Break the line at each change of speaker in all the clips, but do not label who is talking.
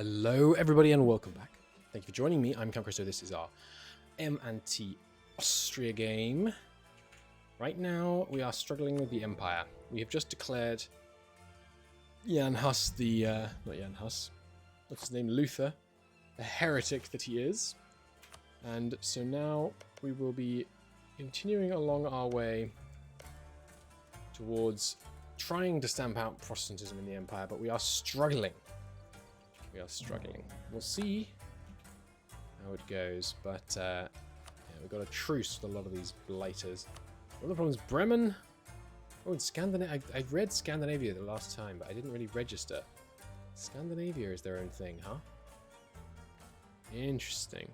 Hello everybody and welcome back. Thank you for joining me. I'm Camcro, so this is our M&T Austria game. Right now we are struggling with the Empire. We have just declared Jan Hus not Jan Hus, what's his name, Luther, the heretic that he is. And so now we will be continuing along our way towards trying to stamp out Protestantism in the Empire, but we are struggling. We'll see how it goes, but yeah, we've got a truce with a lot of these blighters. One of the problems, Bremen. Oh, in Scandinavia, I read Scandinavia the last time, but I didn't really register. Scandinavia is their own thing, huh? Interesting.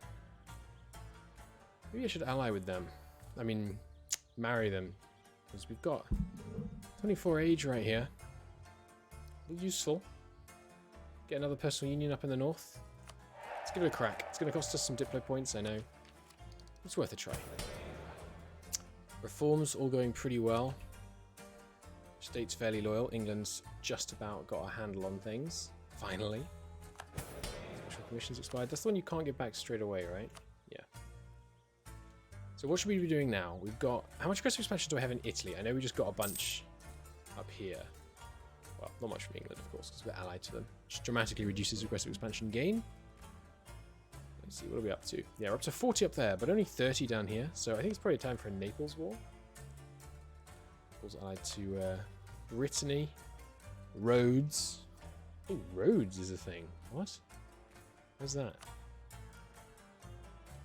Maybe I should ally with them. I mean, marry them, because we've got 24 age right here. Useful. Get another personal union up in the north. Let's give it a crack. It's going to cost us some Diplo points, I know. It's worth a try. Reforms all going pretty well. State's fairly loyal. England's just about got a handle on things. Finally. Special commissions expired. That's the one you can't get back straight away, right? Yeah. So what should we be doing now? We've got... How much aggressive expansion do I have in Italy? I know we just got a bunch up here. Well, not much from England, of course, because we're allied to them. Which dramatically reduces aggressive expansion gain. Let's see, what are we up to? Yeah, we're up to 40 up there, but only 30 down here. So I think it's probably time for a Naples war. Naples allied to Brittany. Rhodes. I think Rhodes is a thing. What? Where's that?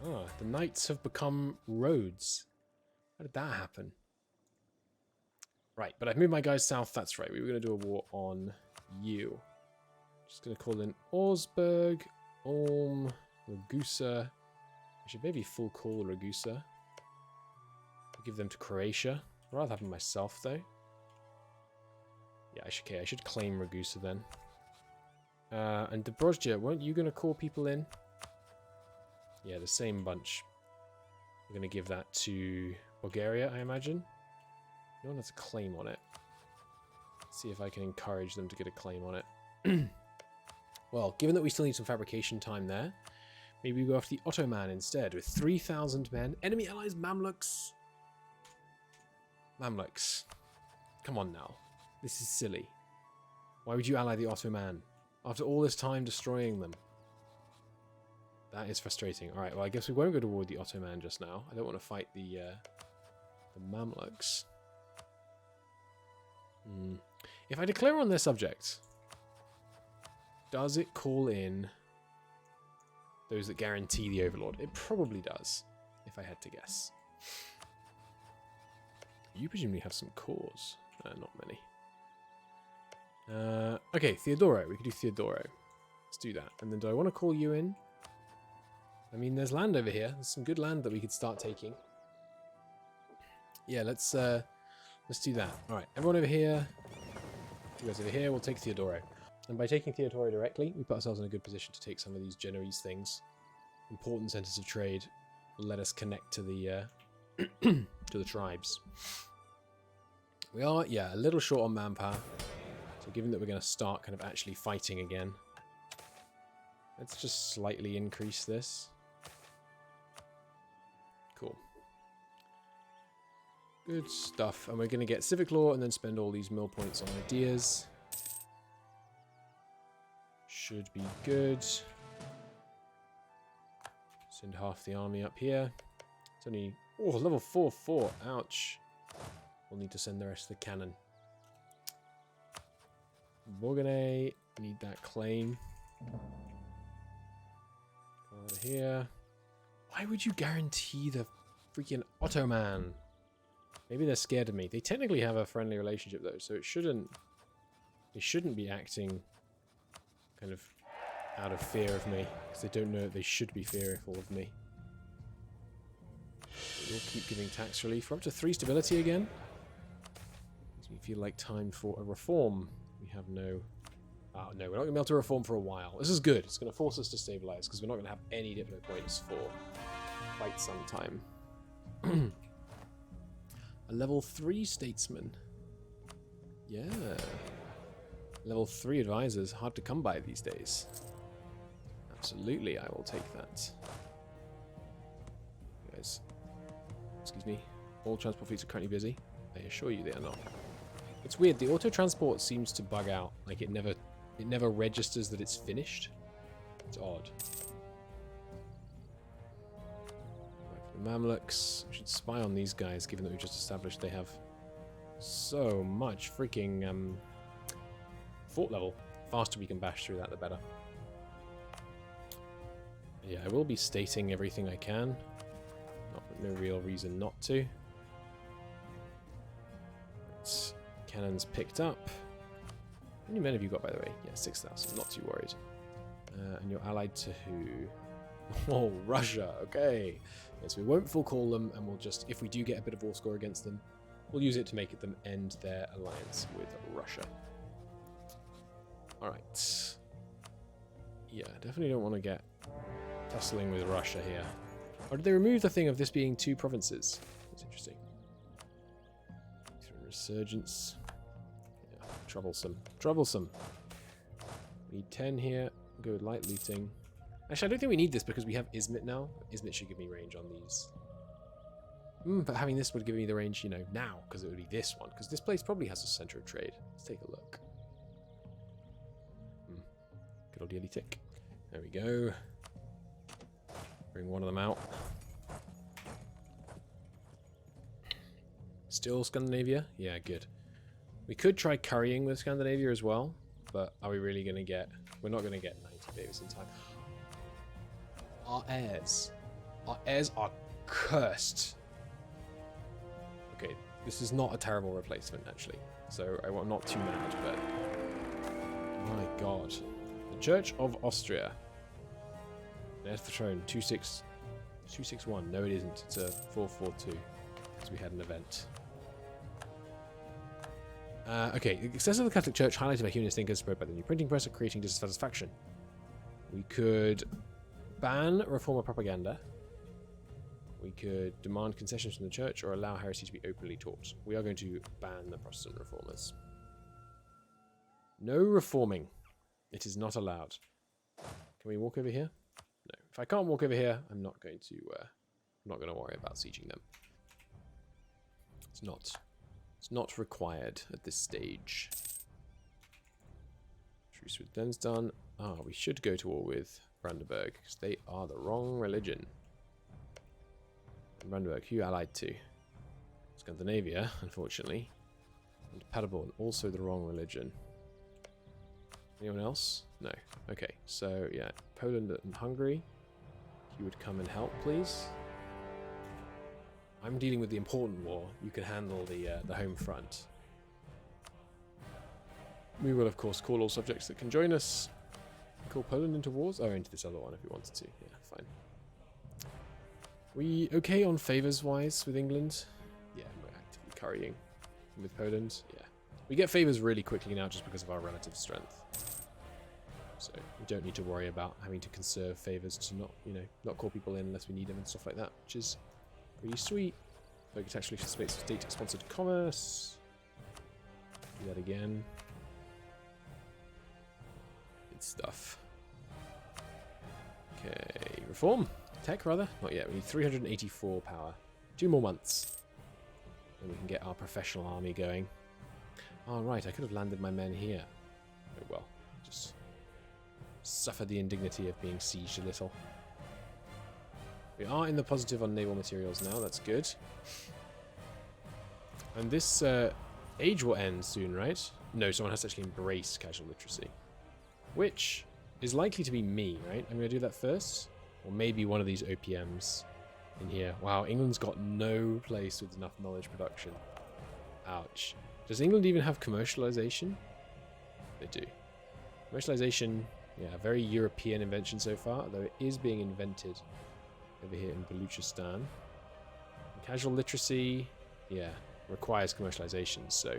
Ah, the Knights have become Rhodes. How did that happen? Right, but I've moved my guys south, that's right. We were going to do a war on you. Just going to call in Augsburg, Ulm, Ragusa. I should maybe full call Ragusa. Give them to Croatia. I'd rather have them myself, though. Yeah, I should claim Ragusa then. And Dobrozhia, weren't you going to call people in? Yeah, the same bunch. We're going to give that to Bulgaria, I imagine. No one has a claim on it. Let's see if I can encourage them to get a claim on it. Well, given that we still need some fabrication time there, maybe we go after the Ottoman instead with 3,000 men. Enemy allies, Mamluks. Mamluks. Come on now. This is silly. Why would you ally the Ottoman after all this time destroying them? That is frustrating. Alright, well I guess we won't go to war with the Ottoman just now. I don't want to fight the Mamluks. If I declare on their subject, does it call in those that guarantee the Overlord? It probably does, if I had to guess. You presumably have some cores. Not many. Okay, Theodoro. We could do Theodoro. Let's do that. And then do I want to call you in? I mean, there's land over here. There's some good land that we could start taking. Yeah, let's do that. Alright, everyone over here. You guys over here, we'll take Theodoro. And by taking Theodoro directly, we put ourselves in a good position to take some of these Genoese things. Important centers of trade. Let us connect to the to the tribes. We are, yeah, a little short on manpower. So given that we're going to start kind of actually fighting again, let's just slightly increase this. Cool. Good stuff. And we're going to get civic law and then spend all these mill points on ideas. Should be good. Send half the army up here. It's only... Oh, level 4-4. Ouch. We'll need to send the rest of the cannon. Bourgogne. Need that claim. Go over here. Why would you guarantee the freaking Ottoman? Maybe they're scared of me. They technically have a friendly relationship though, so it shouldn't... They shouldn't be acting kind of out of fear of me, because they don't know that they should be fearful of me. We'll keep giving tax relief. We're up to 3 stability again. Makes me feel like time for a reform. We have no... Oh no, we're not going to be able to reform for a while. This is good. It's going to force us to stabilize, because we're not going to have any Diplo points for quite some time. A level 3 statesman. Yeah. Level 3 advisors, hard to come by these days. Absolutely, I will take that. Guys, excuse me. All transport fleets are currently busy. I assure you they are not. It's weird. The auto transport seems to bug out. Like it never registers that it's finished. It's odd. Right, the Mamluks. We should spy on these guys, given that we've just established they have so much freaking fort level. The faster we can bash through that, the better. Yeah, I will be stating everything I can. No real reason not to. Right. Cannons picked up. How many men have you got, by the way? Yeah, 6,000. Not too worried. And you're allied to who? Oh, Russia. Okay. Yes, we won't full call them, and we'll just, if we do get a bit of war score against them, we'll use it to make them end their alliance with Russia. Alright. Yeah, definitely don't want to get tussling with Russia here. Or did they remove the thing of this being 2 provinces? That's interesting. Resurgence. Yeah, troublesome. Troublesome. We need 10 here. Go with light looting. Actually, I don't think we need this because we have Izmit now. Izmit should give me range on these. But having this would give me the range, you know, now, because it would be this one. Because this place probably has a center of trade. Let's take a look. Good old yearly tick. There we go. Bring one of them out. Still Scandinavia? Yeah, good. We could try currying with Scandinavia as well, but are we really going to get... We're not going to get 90 babies in time. Our heirs. Our heirs are cursed. Okay, this is not a terrible replacement, actually. So I'm not too mad, but... My god. The Church of Austria. There's the throne. 261. No, it isn't. It's a 442. Because we had an event. Okay, the success of the Catholic Church highlighted by humanist thinkers spread by the new printing press are creating dissatisfaction. We could ban reformer propaganda. We could demand concessions from the church or allow heresy to be openly taught. We are going to ban the Protestant reformers. No reforming. It is not allowed. Can we walk over here? No. If I can't walk over here, I'm not going to worry about sieging them. It's not required at this stage. Truce with Densdon. Ah, we should go to war with Brandenburg, because they are the wrong religion. And Brandenburg, who you allied to? Scandinavia, unfortunately. And Paderborn, also the wrong religion. Anyone else? No. Okay, so yeah, Poland and Hungary. You would come and help, please. I'm dealing with the important war. You can handle the home front. We will, of course, call all subjects that can join us. Call Poland into wars? Oh, into this other one if we wanted to. Yeah, fine. We okay on favours-wise with England? Yeah, we're actively currying with Poland. Yeah. We get favours really quickly now just because of our relative strength. So we don't need to worry about having to conserve favours to not call people in unless we need them and stuff like that, which is pretty sweet. Focus actually state-sponsored commerce. Do that again. Good stuff. Okay, reform. Tech, rather. Not yet. We need 384 power. 2 more months. And we can get our professional army going. Oh, right. I could have landed my men here. Oh, well. Just suffer the indignity of being sieged a little. We are in the positive on naval materials now. That's good. And this age will end soon, right? No, someone has to actually embrace casual literacy. Which is likely to be me, right? I'm going to do that first. Or maybe one of these OPMs in here. Wow, England's got no place with enough knowledge production. Ouch. Does England even have commercialization? They do. Commercialization, yeah, very European invention so far, though it is being invented over here in Baluchistan. Casual literacy, yeah, requires commercialization, so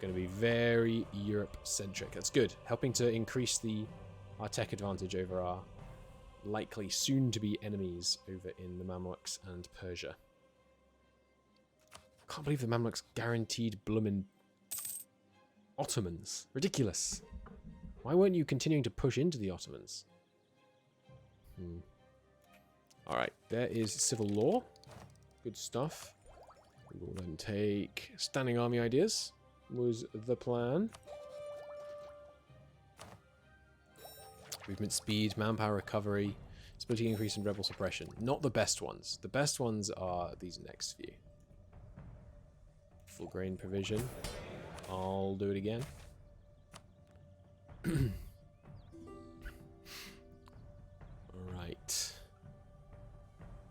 going to be very Europe-centric. That's good, helping to increase our tech advantage over our likely soon-to-be enemies over in the Mamluks and Persia. I can't believe the Mamluks guaranteed bloomin' Ottomans. Ridiculous. Why weren't you continuing to push into the Ottomans? Alright, there is civil law. Good stuff. We will then take standing army ideas. Was the plan. Movement speed, manpower recovery, splitting increase, and rebel suppression. Not the best ones. The best ones are these next few. Full grain provision. I'll do it again. Alright.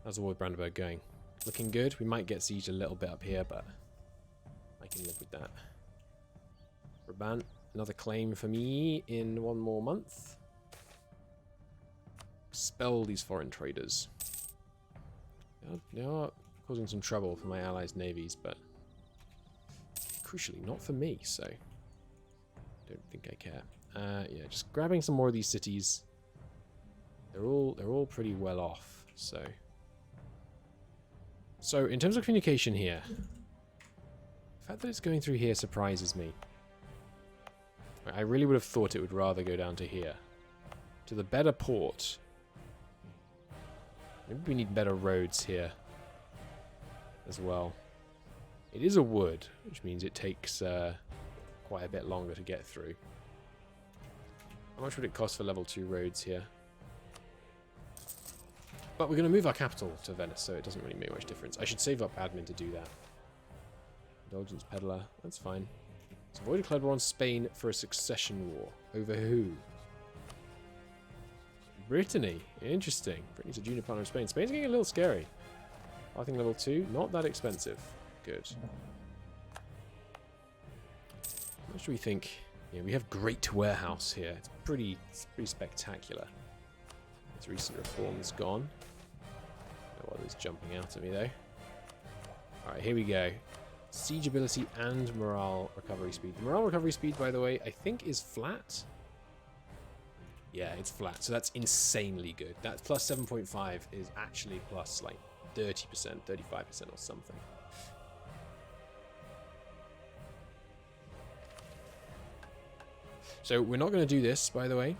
How's the war with Brandenburg going? Looking good. We might get sieged a little bit up here, but I can live with that. Brabant, another claim for me in 1 more month. Expel these foreign traders. They are causing some trouble for my allies' navies, but crucially not for me, so don't think I care. Yeah, just grabbing some more of these cities. They're all pretty well off, so. So in terms of communication here, the fact that it's going through here surprises me. I really would have thought it would rather go down to here, to the better port. Maybe we need better roads here as well. It is a wood, which means it takes quite a bit longer to get through. How much would it cost for level 2 roads here? But we're going to move our capital to Venice, so it doesn't really make much difference. I should save up admin to do that. Indulgence peddler, that's fine. Let's avoid a cloud war on Spain for a succession war. Over who? Brittany. Interesting. Brittany's a junior partner of Spain. Spain's getting a little scary. I think level 2, not that expensive. Good. What should we think? Yeah, we have Great Warehouse here. It's pretty spectacular. Its recent reforms gone. No others jumping out at me though. Alright, here we go. Siege ability and morale recovery speed. The morale recovery speed, by the way, I think is flat. Yeah, it's flat. So that's insanely good. That plus 7.5 is actually plus like 30%, 35% or something. So we're not going to do this, by the way,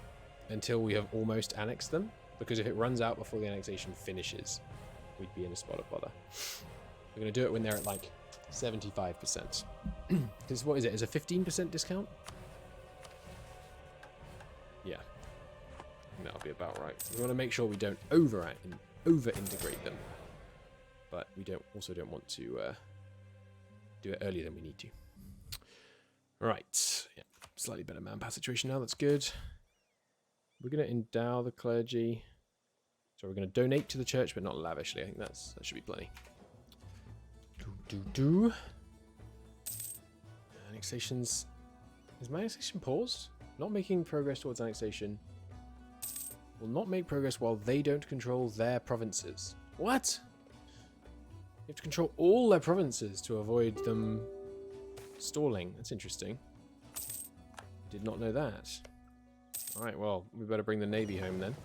until we have almost annexed them. Because if it runs out before the annexation finishes, we'd be in a spot of bother. We're going to do it when they're at like 75%. Because what is it? Is a 15% discount? Yeah. That'll be about right. We want to make sure we don't over-integrate them. But we also don't want to do it earlier than we need to. Right. Yeah. Slightly better manpower situation now. That's good. We're going to endow the clergy. So we're going to donate to the church, but not lavishly. I think that should be plenty. Annexations. Is my annexation paused? Not making progress towards annexation. Will not make progress while they don't control their provinces. What? You have to control all their provinces to avoid them stalling. That's interesting. Did not know that. Alright, well, we better bring the navy home then.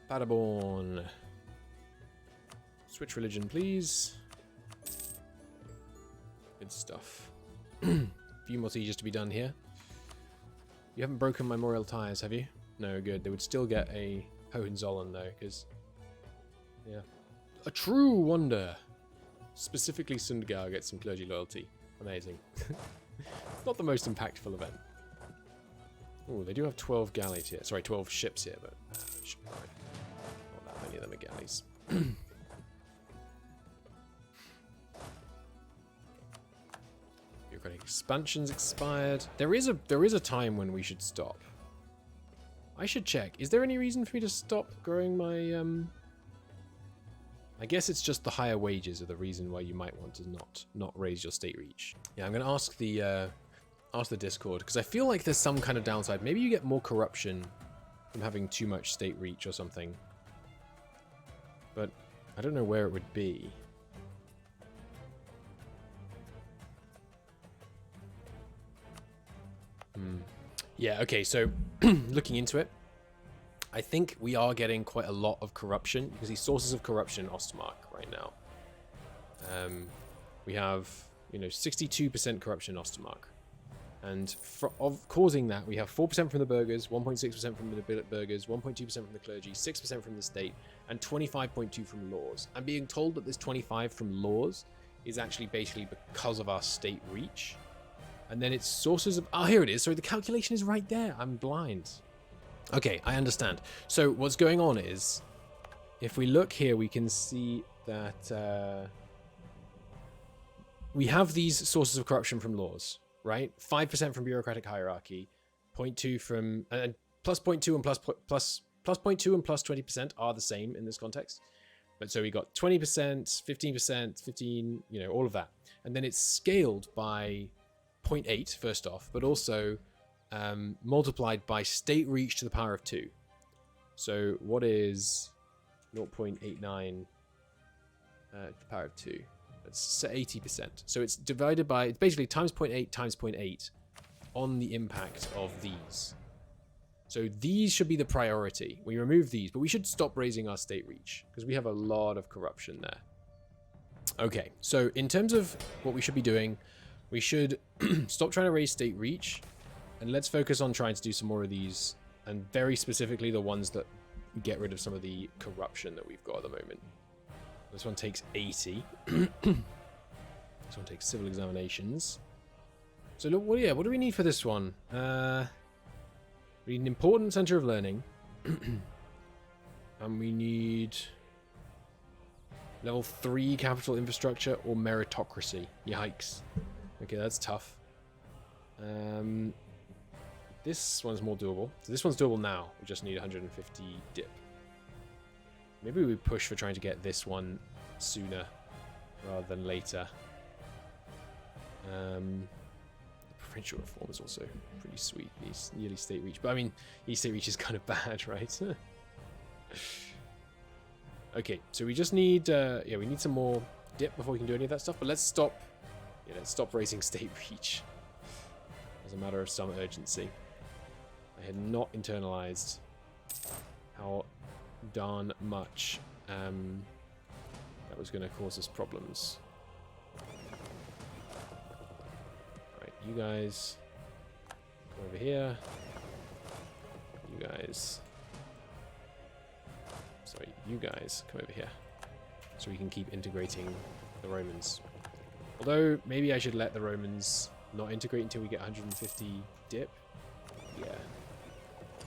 Paderborn. Switch religion, please. Good stuff. Few more sieges to be done here. You haven't broken my memorial ties, have you? No, good. They would still get a Hohenzollern though, because... yeah. A true wonder! Specifically, Sundgau gets some clergy loyalty. Amazing. Not the most impactful event. Oh, they do have 12 galleys here. Sorry, 12 ships here, but should be right. Not that many of them are galleys. Bureaucratic expansion's expired. There is a time when we should stop. I should check. Is there any reason for me to stop growing my I guess it's just the higher wages are the reason why you might want to not raise your state reach. Yeah, I'm going to ask the Discord, because I feel like there's some kind of downside. Maybe you get more corruption from having too much state reach or something. But I don't know where it would be. Yeah, okay, so looking into it, I think we are getting quite a lot of corruption, because these sources of corruption in Ostmark right now. We have, 62% corruption in Ostmark. And of causing that, we have 4% from the burghers, 1.6% from the burghers, 1.2% from the clergy, 6% from the state, and 25.2% from laws. I'm being told that this 25 from laws is actually basically because of our state reach. And then it's sources of... Oh, here it is. Sorry, the calculation is right there. I'm blind. Okay, I understand. So what's going on is, if we look here, we can see that we have these sources of corruption from laws. Right, 5% from bureaucratic hierarchy, 0.2 from plus 0.2 and plus 0.2 and plus 20% are the same in this context. But so we got 20%, 15%, 15, you know, all of that, and then it's scaled by 0.8 first off, but also multiplied by state reach to the power of 2. So what is 0.89 to the power of 2? It's 80%. So it's divided by, it's basically times 0.8 times 0.8 on the impact of these. So these should be the priority. We remove these, but we should stop raising our state reach because we have a lot of corruption there. Okay, so in terms of what we should be doing, we should stop trying to raise state reach and let's focus on trying to do some more of these, and very specifically the ones that get rid of some of the corruption that we've got at the moment. This one takes 80. This one takes civil examinations. So look, what do we need for this one? We need an important center of learning. And we need level 3 capital infrastructure or meritocracy. Yikes. Okay, that's tough. This one's more doable. So this one's doable now. We just need 150 dip. Maybe we push for trying to get this one sooner rather than later. The provincial reform is also pretty sweet. He's nearly state reach. But I mean, state reach is kind of bad, right? Okay, so we just need... yeah, we need some more dip before we can do any of that stuff. But let's stop... Yeah, let's stop raising state reach. As a matter of some urgency. I had not internalized how darn much that was going to cause us problems. Right, you guys come over here. You guys, sorry, you guys come over here, so we can keep integrating the Romans. Although maybe I should let the Romans not integrate until we get 150 dip. Yeah,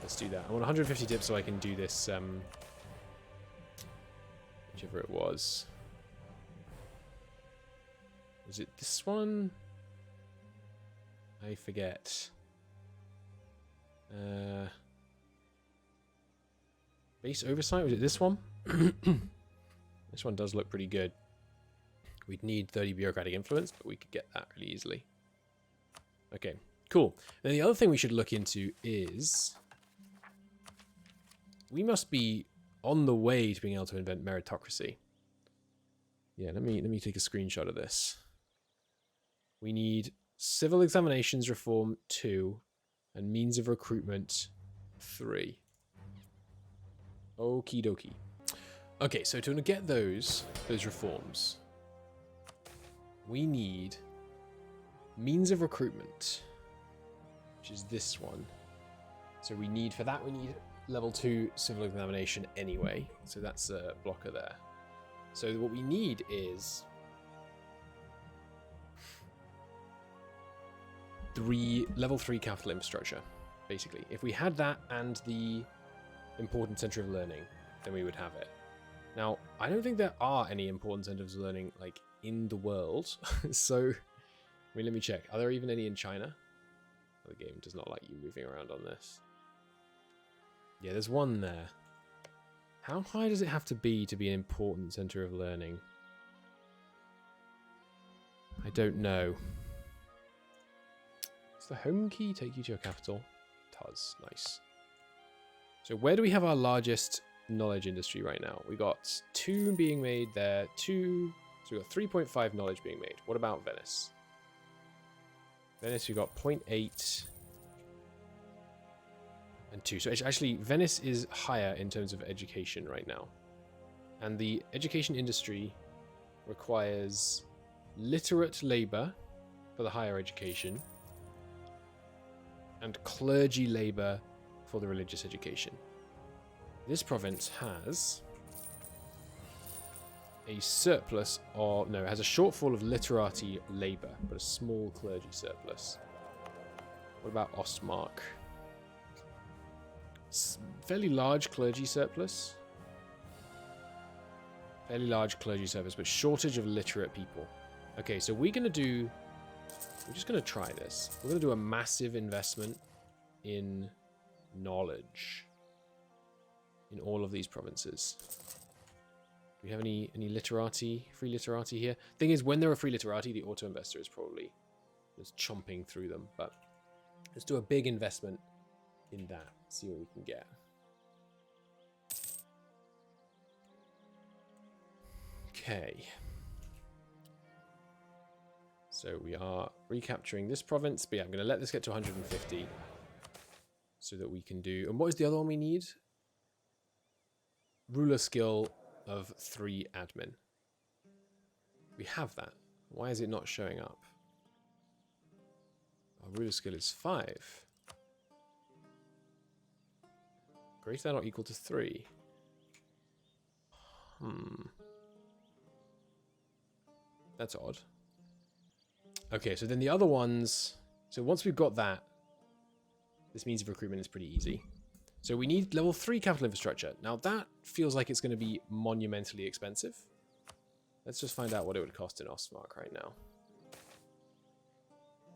let's do that. I want 150 dip so I can do this. Whichever it was. Was it this one? I forget. Base oversight, was it this one? This one does look pretty good. We'd need 30 bureaucratic influence, but we could get that really easily. Okay, cool. Then the other thing we should look into is... we must be on the way to being able to invent meritocracy. Yeah, let me take a screenshot of this. We need civil examinations reform 2 and means of recruitment 3. Okie dokie. Okay, so to get those reforms, we need means of recruitment, which is this one. So we need, for that, we need level 2 civil examination anyway. So that's a blocker there. So what we need is level 3 capital infrastructure, basically. If we had that and the important center of learning, then we would have it. Now, I don't think there are any important centers of learning, like, in the world. So, I mean, let me check. Are there even any in China? Oh, the game does not like you moving around on this. Yeah, there's one there. How high does it have to be an important center of learning? I don't know. Does the home key take you to your capital? It does. Nice. So where do we have our largest knowledge industry right now? We got 2 being made there. 2. So we got 3.5 knowledge being made. What about Venice? Venice, we got 0.8 and 2. So actually, Venice is higher in terms of education right now. And the education industry requires literate labor for the higher education and clergy labor for the religious education. This province has a surplus of, no, it has a shortfall of literati labor, but a small clergy surplus. What about Ostmark? Fairly large clergy surplus. Fairly large clergy surplus, but shortage of literate people. Okay, so we're just going to try this. We're going to do a massive investment in knowledge in all of these provinces. Do we have any literati, free literati here? Thing is, when there are free literati, the auto investor is probably just chomping through them. But let's do a big investment in that. See what we can get. Okay. So we are recapturing this province, but yeah, I'm going to let this get to 150 so that we can do... And what is the other one we need? Ruler skill of 3 admin. We have that. Why is it not showing up? Our ruler skill is 5. Greater than or equal to 3. That's odd. Okay, so then the other ones... So once we've got that, this means recruitment is pretty easy. So we need level 3 capital infrastructure. Now that feels like it's going to be monumentally expensive. Let's just find out what it would cost in Ostmark right now.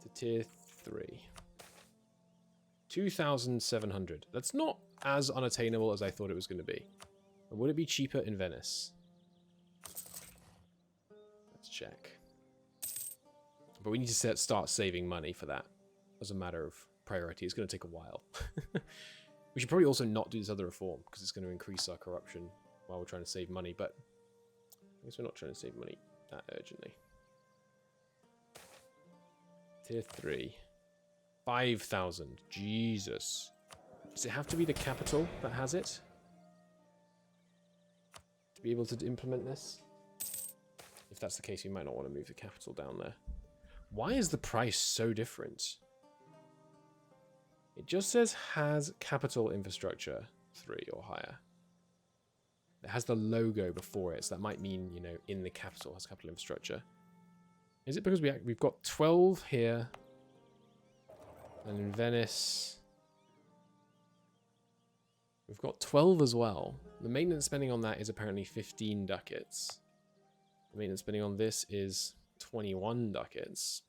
To tier 3. 2,700. That's not as unattainable as I thought it was going to be. And would it be cheaper in Venice? Let's check. But we need to start saving money for that as a matter of priority. It's going to take a while. We should probably also not do this other reform because it's going to increase our corruption while we're trying to save money. But I guess we're not trying to save money that urgently. Tier 3. 5,000. Jesus. Does it have to be the capital that has it? To be able to implement this? If that's the case, we might not want to move the capital down there. Why is the price so different? It just says has capital infrastructure 3 or higher. It has the logo before it, so that might mean, you know, in the capital has capital infrastructure. Is it because we've got 12 here, and in Venice we've got 12 as well. The maintenance spending on that is apparently 15 ducats. The maintenance spending on this is 21 ducats.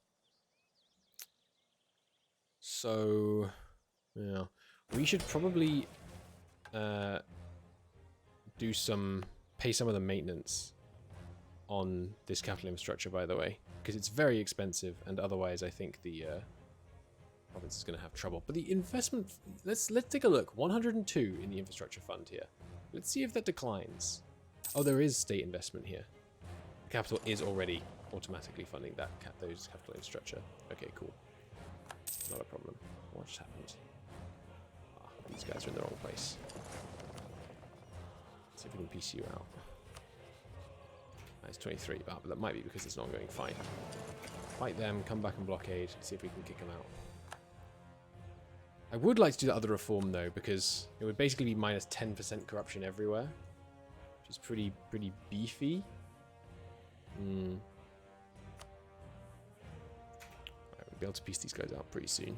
So, yeah, we should probably pay some of the maintenance on this capital infrastructure, by the way, because it's very expensive, and otherwise I think the province is going to have trouble. But the investment, let's take a look. 102 in the infrastructure fund here. Let's see if that declines. Oh, there is state investment here. The capital is already automatically funding that those capital infrastructure. Okay, cool. Not a problem. What just happened? Ah, these guys are in the wrong place. Let's see if we can piece you out. It's 23, but that might be because it's an ongoing fight. Fight them, come back and blockade, see if we can kick them out. I would like to do that other reform though, because it would basically be minus 10% corruption everywhere, which is pretty beefy. We'll be able to piece these guys out pretty soon.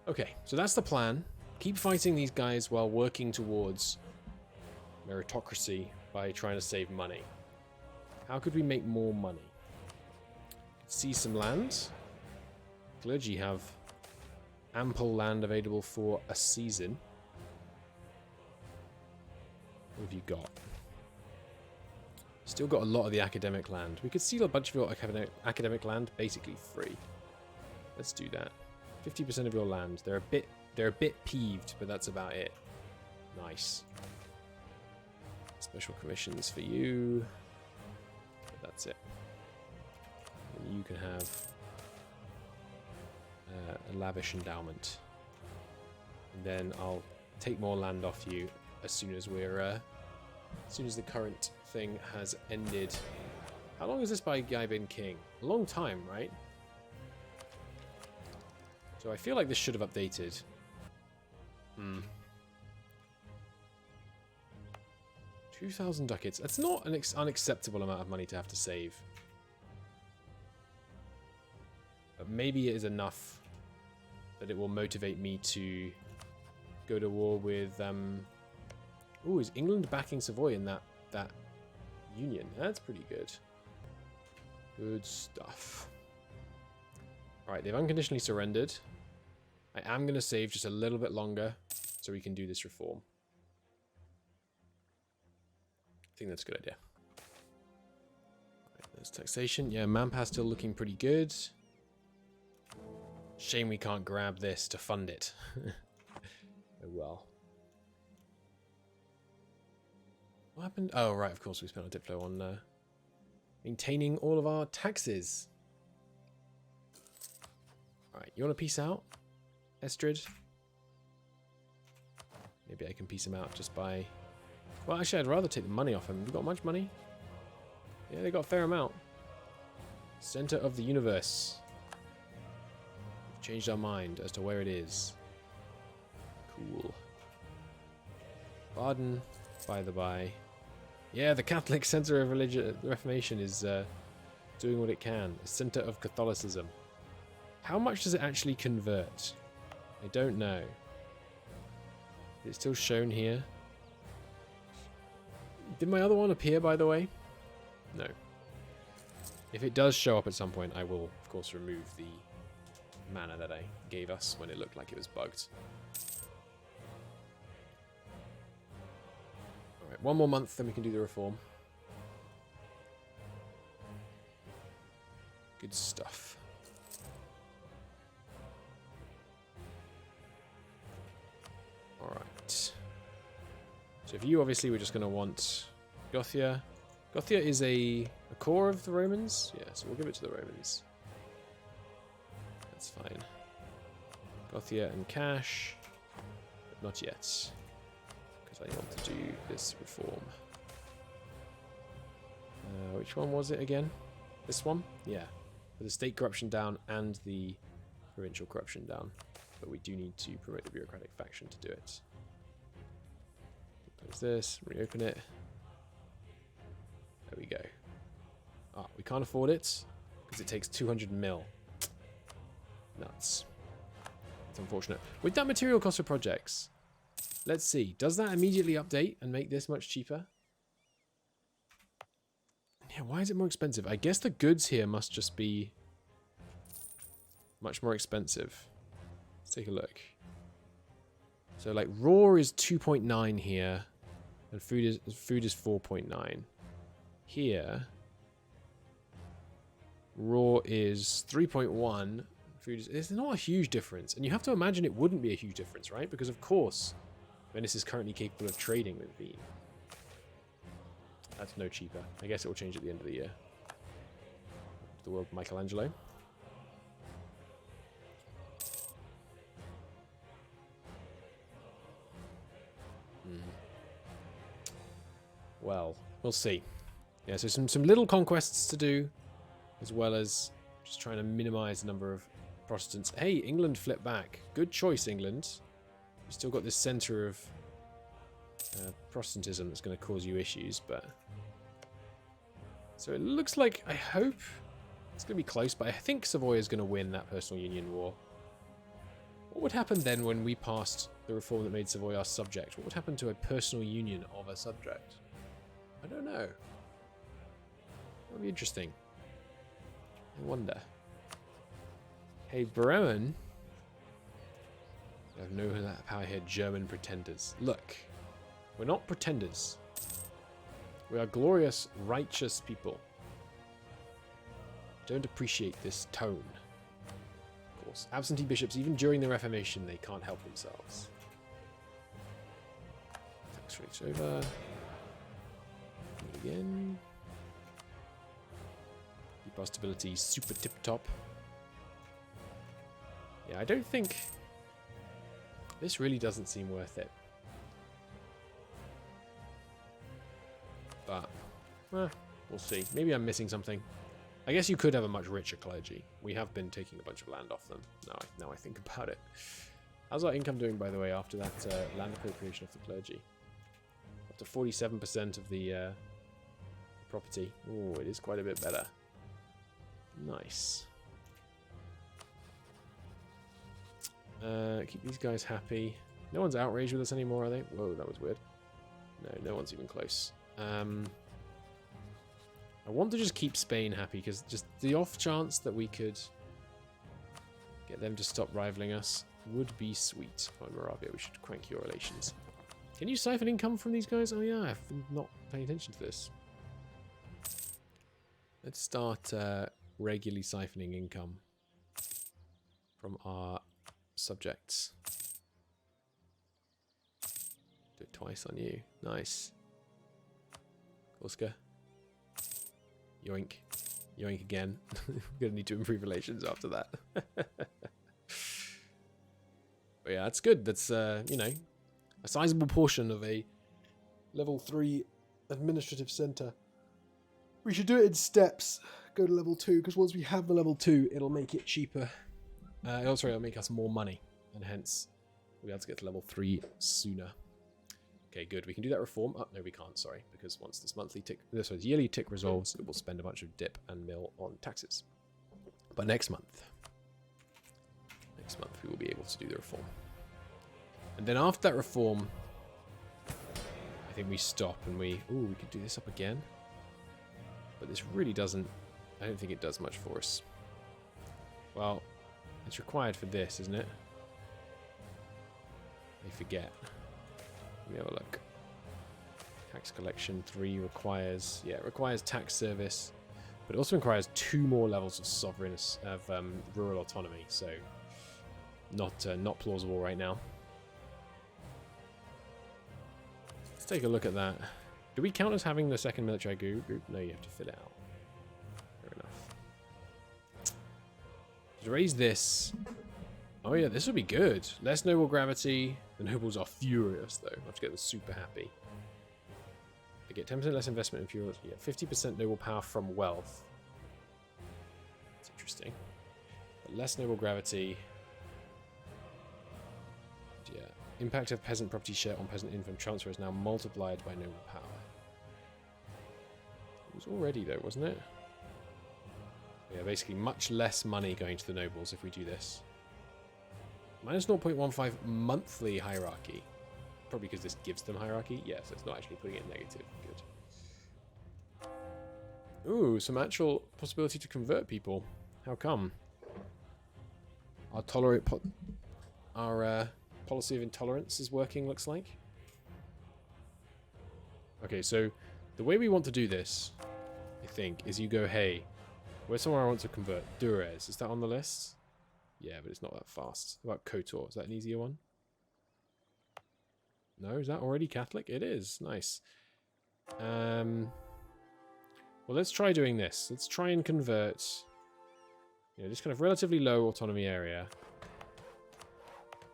Okay, so that's the plan. Keep fighting these guys while working towards meritocracy by trying to save money. How could we make more money? See some land. Clergy have ample land available for a season. What have you got? Still got a lot of the academic land. We could steal a bunch of your academic land basically free. Let's do that. 50% of your land. They're a bit peeved, but that's about it. Nice. Special commissions for you. But that's it. And you can have a lavish endowment. And then I'll take more land off you as soon as the current thing has ended. How long has this guy been king? A long time, right? So I feel like this should have updated. 2,000 ducats. That's not an unacceptable amount of money to have to save. But maybe it is enough that it will motivate me to go to war with... Ooh, is England backing Savoy in that union? That's pretty good. Good stuff. Alright, they've unconditionally surrendered. I am going to save just a little bit longer so we can do this reform. I think that's a good idea. Right, there's taxation. Yeah, manpower still looking pretty good. Shame we can't grab this to fund it. Oh well. What happened? Oh, right, of course we spent our Diplo on maintaining all of our taxes. Alright, you want to peace out, Estrid? Maybe I can peace him out just by... Well, actually, I'd rather take the money off him. Have we got much money? Yeah, they got a fair amount. Center of the universe. We've changed our mind as to where it is. Cool. Baden, by the by. Yeah, the Catholic Center of Religion, the Reformation is doing what it can. A center of Catholicism. How much does it actually convert? I don't know. Is it still shown here? Did my other one appear, by the way? No. If it does show up at some point, I will, of course, remove the mana that I gave us when it looked like it was bugged. Alright, one more month, then we can do the reform. Good stuff. Alright. So if you obviously we're just going to want Gothia. Gothia is a core of the Romans. Yeah, so we'll give it to the Romans. That's fine. Gothia and cash. But not yet. Because I want to do this reform. Which one was it again? This one? Yeah. With the state corruption down and the provincial corruption down. But we do need to promote the bureaucratic faction to do it. Close this, reopen it. There we go. Ah, we can't afford it because it takes 200 mil. Nuts. It's unfortunate. With that material cost for projects, let's see. Does that immediately update and make this much cheaper? Yeah, why is it more expensive? I guess the goods here must just be much more expensive. Let's take a look. So like raw is 2.9 here, and food is 4.9. Here, raw is 3.1. Food is, it's not a huge difference, and you have to imagine it wouldn't be a huge difference, right? Because of course, Venice is currently capable of trading with Wien. That's no cheaper. I guess it will change at the end of the year. The world of Michelangelo. Well, we'll see. Yeah, so some little conquests to do, as well as just trying to minimize the number of Protestants. Hey, England flipped back. Good choice, England. You've still got this center of Protestantism that's going to cause you issues, but... So it looks like, I hope, it's going to be close, but I think Savoy is going to win that personal union war. What would happen then when we passed the reform that made Savoy our subject? What would happen to a personal union of a subject? I don't know. That would be interesting. I wonder. Hey, Bremen. I have no power here. German pretenders. Look. We're not pretenders. We are glorious, righteous people. Don't appreciate this tone. Of course. Absentee bishops, even during the Reformation, they can't help themselves. Tax rates over. Again. Keep our stability super tip top. Yeah, I don't think this really doesn't seem worth it. But we'll see. Maybe I'm missing something. I guess you could have a much richer clergy. We have been taking a bunch of land off them. Now I think about it. How's our income doing, by the way, after that land appropriation of the clergy? Up to 47% of the property. Oh, it is quite a bit better. Nice. Keep these guys happy. No one's outraged with us anymore, are they? Whoa, that was weird. No one's even close. I want to just keep Spain happy, because just the off chance that we could get them to stop rivaling us would be sweet. Oh, Moravia, we should crank your relations. Can you siphon income from these guys? Oh yeah, I've been not paying attention to this. Let's start regularly siphoning income from our subjects. Do it twice on you. Nice. Korska. Yoink. Yoink again. We're going to need to improve relations after that. But yeah, that's good. That's, you know, a sizable portion of a level 3 administrative center. We should do it in steps. Go to level 2, because once we have the level 2, it'll make it cheaper. Also, it'll make us more money, and hence we'll be able to get to level 3 sooner. Okay, good. We can do that reform. Oh, no, we can't, sorry, because once this yearly tick resolves, it will spend a bunch of dip and mill on taxes. But next month we will be able to do the reform. And then after that reform, I think we stop and we could do this up again. But this really doesn't, I don't think it does much for us. Well, it's required for this, isn't it? I forget. Let me have a look. Tax collection 3 requires, it requires tax service, but it also requires 2 more levels of sovereignty of rural autonomy. So not plausible right now. Let's take a look at that. Do we count as having the second military group? No, you have to fill it out. Fair enough. To raise this. Oh yeah, this would be good. Less noble gravity. The nobles are furious, though. I have to get them super happy. They get 10% less investment in fuels. Yeah, 50% noble power from wealth. That's interesting. But less noble gravity. Yeah. Impact of peasant property share on peasant income transfer is now multiplied by noble power. It was already, though, wasn't it? Yeah, basically much less money going to the nobles if we do this. Minus 0.15 monthly hierarchy. Probably because this gives them hierarchy. Yes, it's not actually putting it negative. Good. Ooh, some actual possibility to convert people. How come? Our policy of intolerance is working, looks like. Okay, so the way we want to do this, I think, is you go, hey, where's somewhere I want to convert? Durez, is that on the list? Yeah, but it's not that fast. What about Kotor? Is that an easier one? No, is that already Catholic? It is. Nice. Well, let's try doing this. Let's try and convert, this kind of relatively low autonomy area.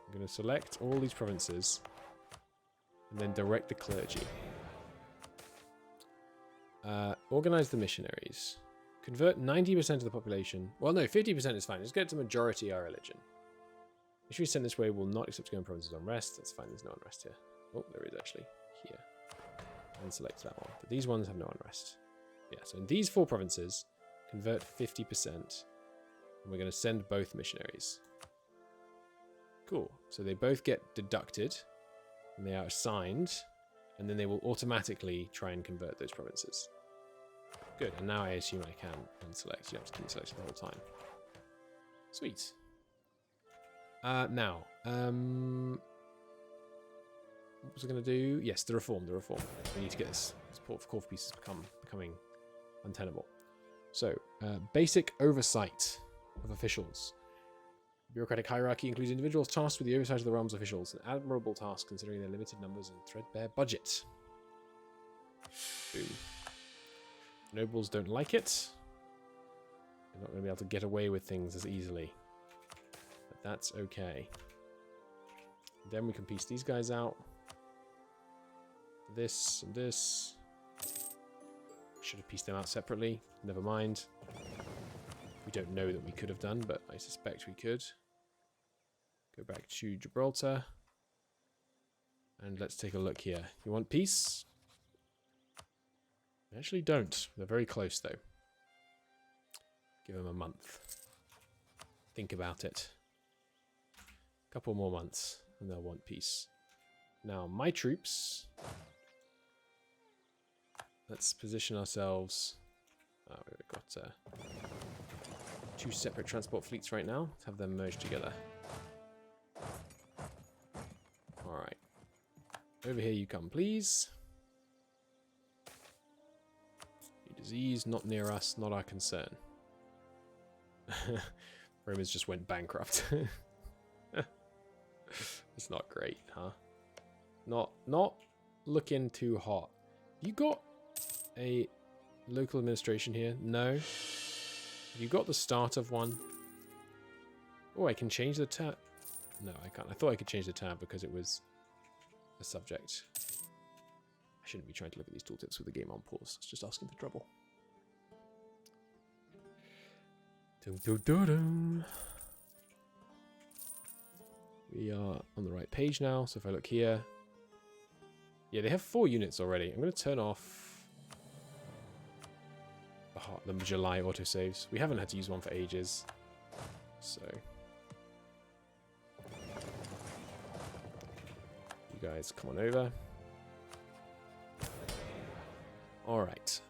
I'm going to select all these provinces and then direct the clergy. Organize the missionaries. Convert 90% of the population. Well, no, 50% is fine. Just get to majority our religion. Missionaries sent this way will not accept to go in provinces on rest. That's fine. There's no unrest here. Oh, there is actually here. And select that one. But these ones have no unrest. Yeah, so in these 4 provinces, convert 50%. And we're going to send both missionaries. Cool. So they both get deducted. And they are assigned. And then they will automatically try and convert those provinces. Good, and now I assume I can unselect. You have to keep selecting the whole time. Sweet. Now, what was I going to do? Yes, the reform. We need to get this support for core pieces becoming untenable. So, basic oversight of officials. Bureaucratic hierarchy includes individuals tasked with the oversight of the realm's officials, an admirable task considering their limited numbers and threadbare budget. Boom. Nobles don't like it. They're not going to be able to get away with things as easily. But that's okay. Then we can piece these guys out. This and this. Should have pieced them out separately. Never mind. We don't know that we could have done, but I suspect we could. Go back to Gibraltar. And let's take a look here. You want peace? I actually don't. They're very close, though. Give them a month. Think about it. A couple more months, and they'll want peace. Now, my troops. Let's position ourselves. Oh, we've got 2 separate transport fleets right now. Let's have them merged together. Alright. Over here you come, please. Disease, not near us, not our concern. Romans just went bankrupt. It's not great, huh? Not looking too hot. You got a local administration here? No. You got the start of one. Oh, I can change the tab. No, I can't. I thought I could change the tab because it was a subject. I shouldn't be trying to look at these tooltips with the game on pause. It's just asking for trouble. We are on the right page now, so if I look here... Yeah, they have 4 units already. I'm going to turn off the July autosaves. We haven't had to use one for ages, so... You guys, come on over. Alright.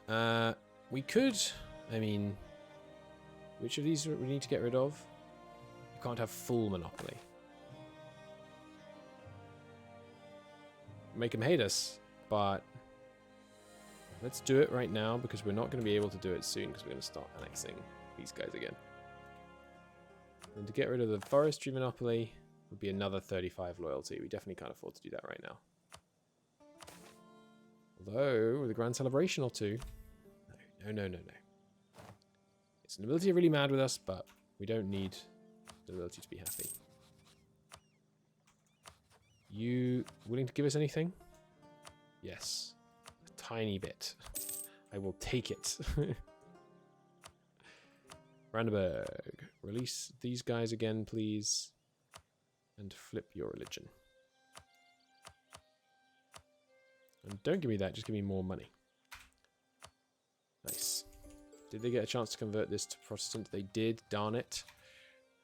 We could... I mean... Which of these we need to get rid of? You can't have full monopoly. Make them hate us, but... Let's do it right now, because we're not going to be able to do it soon, because we're going to start annexing these guys again. And to get rid of the forestry monopoly would be another 35 loyalty. We definitely can't afford to do that right now. Although, with a grand celebration or two... No. It's the nobility are really mad with us, but we don't need the nobility to be happy. You willing to give us anything? Yes. A tiny bit. I will take it. Brandenburg. Release these guys again, please. And flip your religion. And don't give me that, just give me more money. Nice. Did they get a chance to convert this to Protestant? They did, darn it.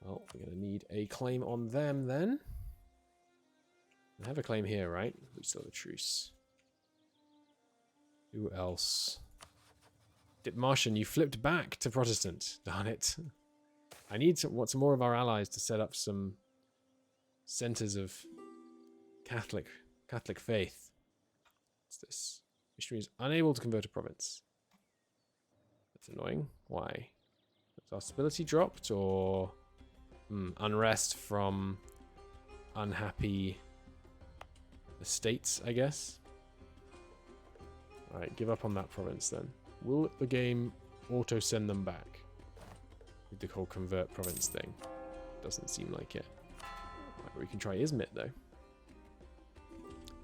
Well, we're going to need a claim on them then. I have a claim here, right? We still have a truce. Who else? Dipmartian, you flipped back to Protestant. Darn it. I need some more of our allies to set up some centers of Catholic faith. What's this? Missionary is unable to convert a province. That's annoying. Why? Has our stability dropped, or unrest from unhappy estates, I guess? Alright, give up on that province then. Will the game auto send them back? With the whole convert province thing. Doesn't seem like it. Right, we can try Izmit though.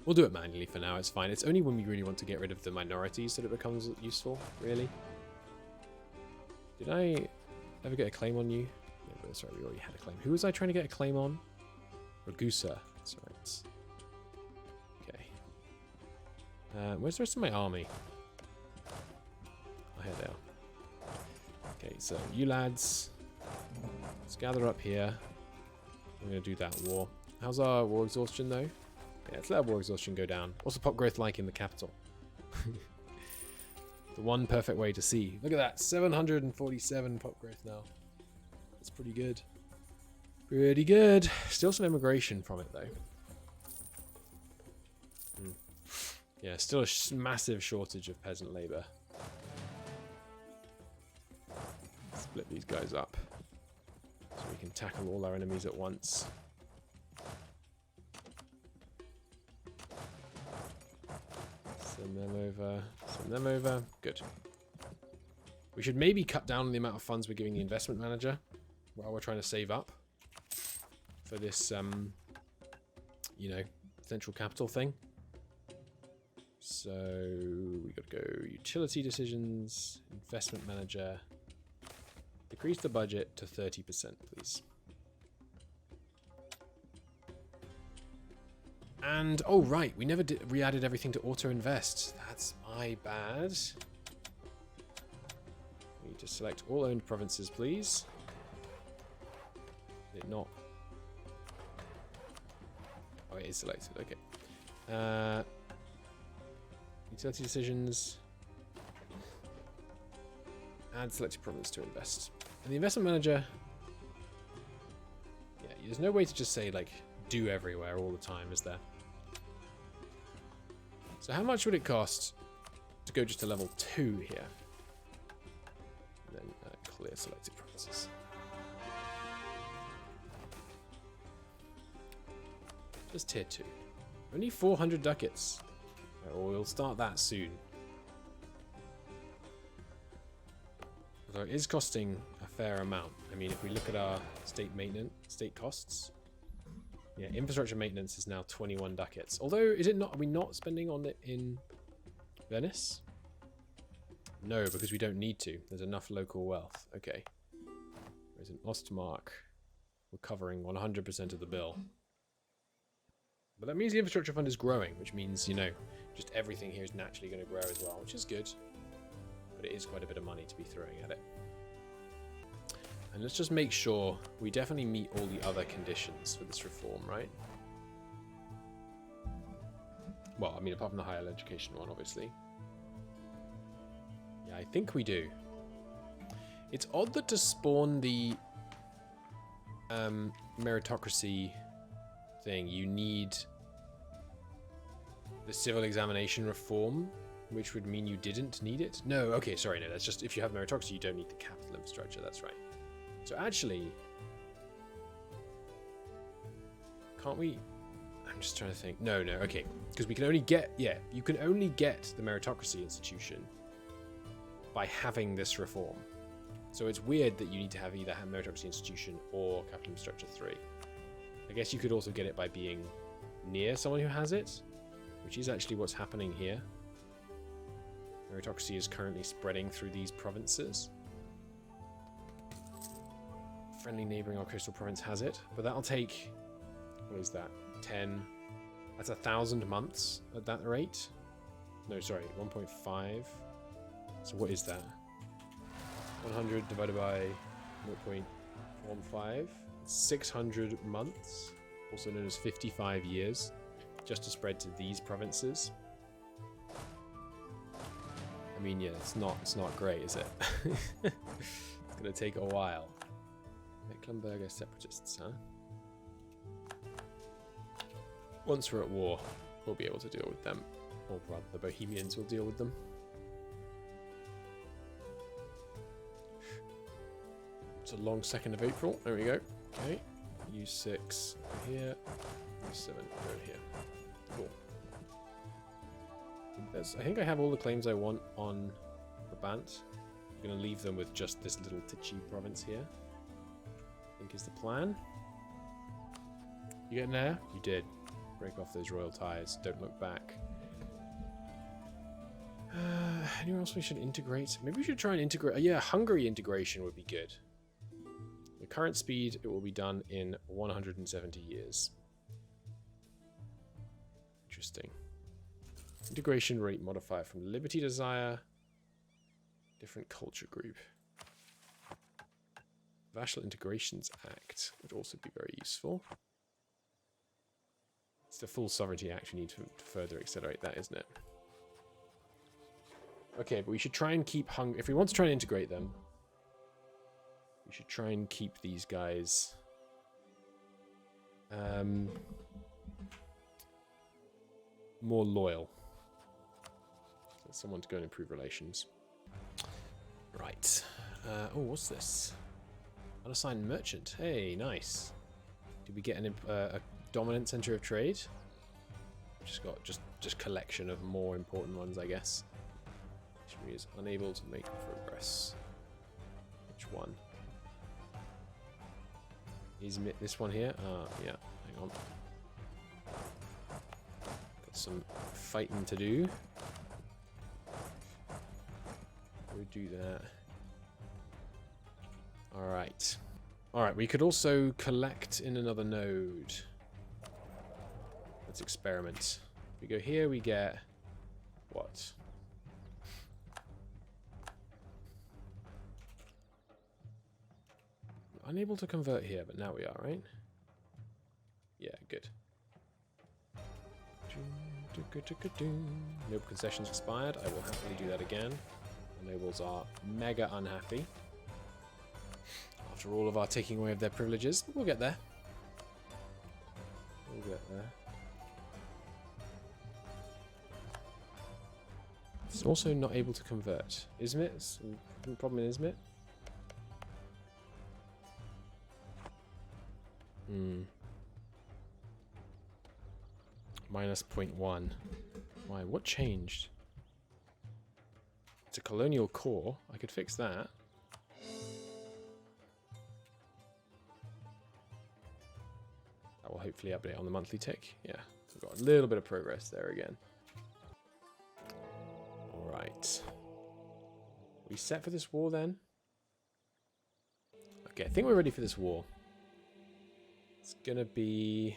We'll do it manually for now, it's fine. It's only when we really want to get rid of the minorities that it becomes useful, really. Did I ever get a claim on you? Yeah, but that's right, we already had a claim. Who was I trying to get a claim on? Ragusa. That's right. Okay. Where's the rest of my army? Oh, here they are. Okay, so you lads, let's gather up here. I'm going to do that war. How's our war exhaustion, though? Yeah, let's let our war exhaustion go down. What's the pop growth like in the capital? The one perfect way to see. Look at that, 747 pop growth now. That's pretty good. Pretty good. Still some immigration from it, though. Yeah, still a massive shortage of peasant labor. Split these guys up so we can tackle all our enemies at once. Send them over. Send them over. Good. We should maybe cut down on the amount of funds we're giving the investment manager while we're trying to save up for this, you know, central capital thing. So we got to go utility decisions, investment manager, Increase the budget to 30%, please. And, oh right, we never re-added everything to auto-invest. That's my bad. We need to select all owned provinces, please. Did it not? Oh, it is selected, okay. Utility decisions. Add selected province to invest. And the investment manager... Yeah, there's no way to just say, like, do everywhere all the time, is there? So how much would it cost to go just to level 2 here? And then clear selected provinces. Just tier 2. Only 400 ducats. Well, we'll start that soon. Although it is costing a fair amount. I mean, if we look at our state maintenance, state costs... Yeah, infrastructure maintenance is now 21 ducats. Although, is it not? Are we not spending on it in Venice? No, because we don't need to. There's enough local wealth. Okay. There's an Ostmark. We're covering 100% of the bill. But that means the infrastructure fund is growing, which means, you know, just everything here is naturally going to grow as well, which is good. But it is quite a bit of money to be throwing at it. And let's just make sure we definitely meet all the other conditions for this reform, right? Well, I mean, apart from the higher education one, obviously. Yeah, I think we do. It's odd that to spawn the meritocracy thing, you need the civil examination reform, which would mean you didn't need it. No, okay, sorry, no, that's just if you have meritocracy, you don't need the capital infrastructure, that's right. So actually, can't we? I'm just trying to think. No, okay. Because we can only get, yeah, you can only get the meritocracy institution by having this reform. So it's weird that you need to have either a meritocracy institution or capital infrastructure 3. I guess you could also get it by being near someone who has it, which is actually what's happening here. Meritocracy is currently spreading through these provinces. Friendly neighboring or coastal province has it, but that'll take, what is that, 10, that's 1,000 months at that rate. No, sorry, 1.5. So what is that? 100 divided by 0.15, 600 months, also known as 55 years, just to spread to these provinces. I mean, yeah, it's not great, is it? It's gonna take a while. Mecklenburger separatists, huh? Once we're at war, we'll be able to deal with them. Or rather, the Bohemians will deal with them. It's a long 2nd of April. There we go. Okay. U6 here. U7 over here. Cool. I think I have all the claims I want on Brabant. I'm going to leave them with just this little Tichy province here. I think is the plan. You getting there? You did. Break off those royal ties. Don't look back. Anyone else we should integrate? Maybe we should try and integrate. Yeah, Hungary integration would be good. The current speed, it will be done in 170 years. Interesting. Integration rate modifier from Liberty Desire. Different culture group. Vassal Integrations Act would also be very useful. It's the full sovereignty act we need to further accelerate that, isn't it? Okay, but we should try and keep if we want to try and integrate them, we should try and keep these guys more loyal. So someone to go and improve relations. Right. Oh, what's this? Unassigned merchant. Hey, nice. Did we get a dominant center of trade? Just got just collection of more important ones, I guess. Which is unable to make progress. Which one? Is this one here? Yeah. Hang on. Got some fighting to do. We'll do that. Alright. Alright, we could also collect in another node. Let's experiment. We go here, we get... what? Unable to convert here, but now we are, right? Yeah, good. Noble concessions expired. I will happily do that again. The nobles are mega unhappy. After all of our taking away of their privileges, we'll get there. We'll get there. It's also not able to convert. Izmit? Some problem in Izmit? Minus 0.1. Why? What changed? It's a colonial core. I could fix that. That will hopefully update on the monthly tick. Yeah, we've got a little bit of progress there again. Alright. We set for this war then? Okay, I think we're ready for this war. It's gonna be...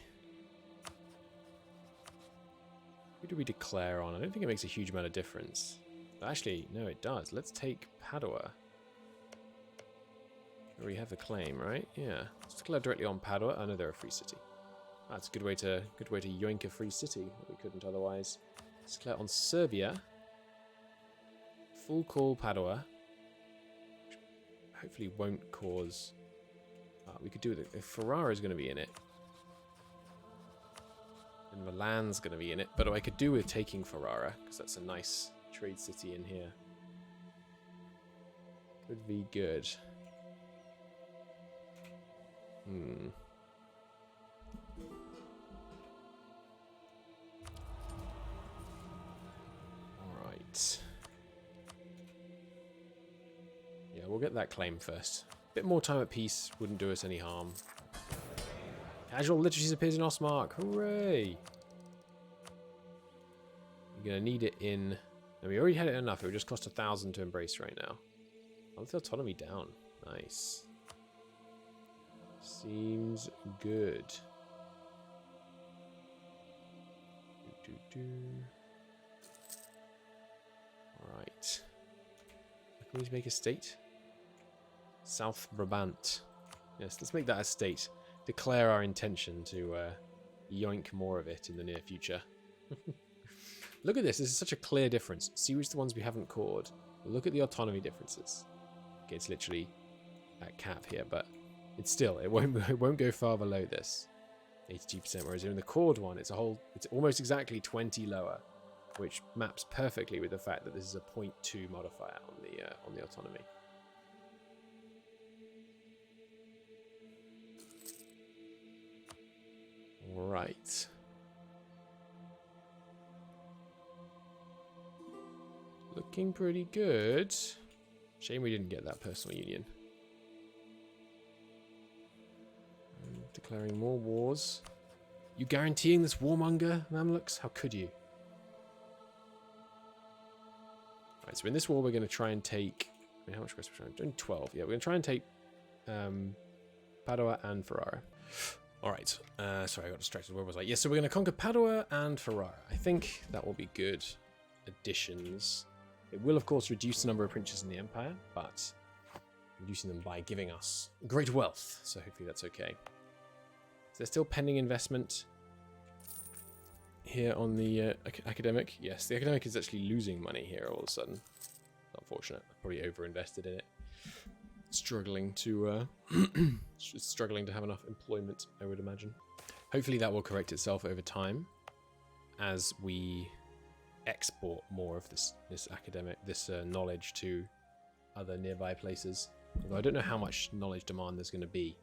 who do we declare on? I don't think it makes a huge amount of difference. Actually, no, it does. Let's take Padua. We have the claim, right? Yeah. Let's declare directly on Padua. I know they're a free city. That's a good way to yoink a free city that we couldn't otherwise. Let's declare on Serbia. Full call Padua. Which hopefully won't cause... we could do it if Ferrara is going to be in it. And Milan's going to be in it. But I could do with taking Ferrara, because that's a nice trade city in here. Could be good. Alright. Yeah, we'll get that claim first. Bit more time at peace wouldn't do us any harm. Casual literacy appears in Ostmark. Hooray! You're going to need it in... and we already had it enough. It would just cost 1,000 to embrace right now. Monthly autonomy down. Nice. Seems good. Alright. Can we make a state? South Brabant. Yes, let's make that a state. Declare our intention to yoink more of it in the near future. Look at this. This is such a clear difference. See which the ones we haven't cored. Look at the autonomy differences. Okay, it's literally at cap here, but it's still, it won't go far below this. 82%, whereas in the cored one, it's almost exactly 20 lower, which maps perfectly with the fact that this is a 0.2 modifier on the autonomy. Right. Looking pretty good. Shame we didn't get that personal union. Declaring more wars. You guaranteeing this warmonger, Mamluks? How could you? Right, so in this war we're going to try and take... I mean, how much quests are we trying? 12. Yeah, we're going to try and take Padua and Ferrara. Alright, sorry, I got distracted. Where was I? Yeah, so we're going to conquer Padua and Ferrara. I think that will be good additions. It will, of course, reduce the number of princes in the Empire, but reducing them by giving us great wealth, so hopefully that's okay. Is there still pending investment here on the academic? Yes, the academic is actually losing money here all of a sudden. Unfortunate. Probably overinvested in it. Struggling to have enough employment, I would imagine. Hopefully that will correct itself over time as we export more of this knowledge to other nearby places. Although I don't know how much knowledge demand there's going to be.